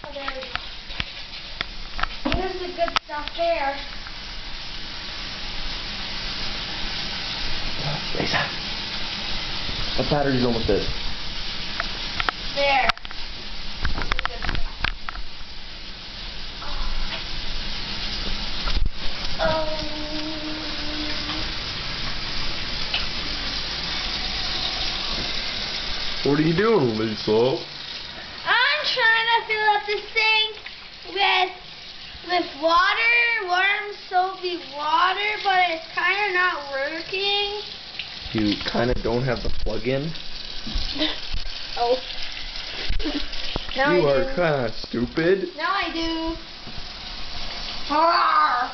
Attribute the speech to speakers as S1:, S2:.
S1: Oh, there we go. There's the good stuff there.
S2: Lisa, what battery's almost dead?
S1: There.
S2: What are you doing, Lisa?
S1: I'm trying to fill up the sink with water, warm soapy water, but it's kind of not working.
S2: You kind of don't have the plug in.
S1: Oh. Now
S2: You
S1: I
S2: are
S1: do.
S2: kind of stupid.
S1: Now I do. Arrgh.